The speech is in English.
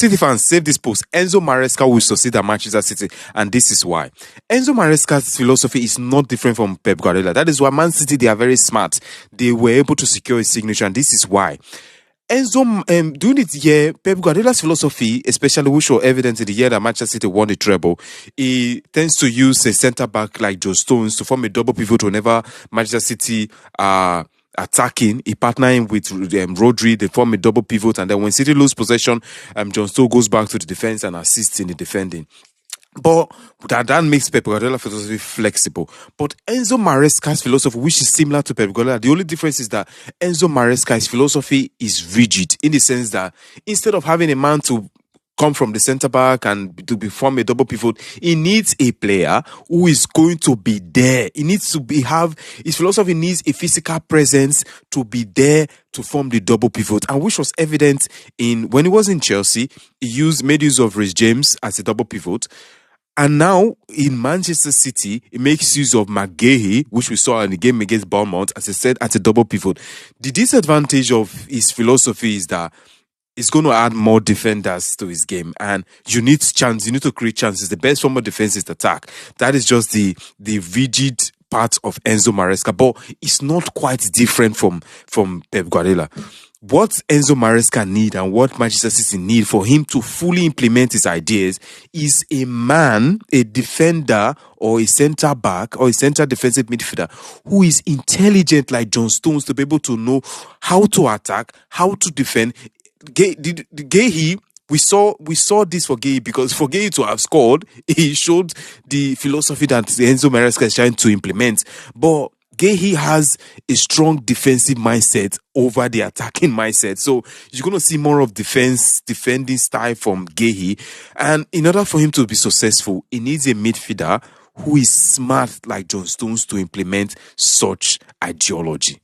City fans, save this post. Enzo Maresca will succeed at Manchester City, and this is why. Enzo Maresca's philosophy is not different from Pep Guardiola. That is why Man City, they are very smart. They were able to secure his signature, and this is why. Enzo, during this year, Pep Guardiola's philosophy, especially which was evident in the year that Manchester City won the treble, he tends to use a centre-back like Joe Stones to form a double pivot whenever Manchester City are attacking. He partnering with Rodri, they form a double pivot, and then when City lose possession, John Stones goes back to the defence and assists in the defending. But that makes Pep Guardiola's philosophy flexible. But Enzo Maresca's philosophy, which is similar to Pep Guardiola, the only difference is that Enzo Maresca's philosophy is rigid, in the sense that instead of having a man to come from the centre back and to form a double pivot, he needs a player who is going to be there. He needs to his philosophy needs a physical presence to be there to form the double pivot, and which was evident when he was in Chelsea. He made use of Reece James as a double pivot. And now in Manchester City, he makes use of McGahey, which we saw in the game against Bournemouth, as I said, at a double pivot. The disadvantage of his philosophy is that it's going to add more defenders to his game, and you need to create chances. The best form of defense is the attack. That is just the rigid part of Enzo Maresca, but it's not quite different from Pep Guardiola. What Enzo Maresca need and what Manchester City need for him to fully implement his ideas is a defender or a centre back or a centre defensive midfielder who is intelligent like John Stones, to be able to know how to attack, how to defend. Gahey, we saw this for Gahey, because for Gahey to have scored, he showed the philosophy that Enzo Maresca is trying to implement. But Gahey has a strong defensive mindset over the attacking mindset. So you're going to see more of defending style from Gahey. And in order for him to be successful, he needs a midfielder who is smart like John Stones to implement such ideology.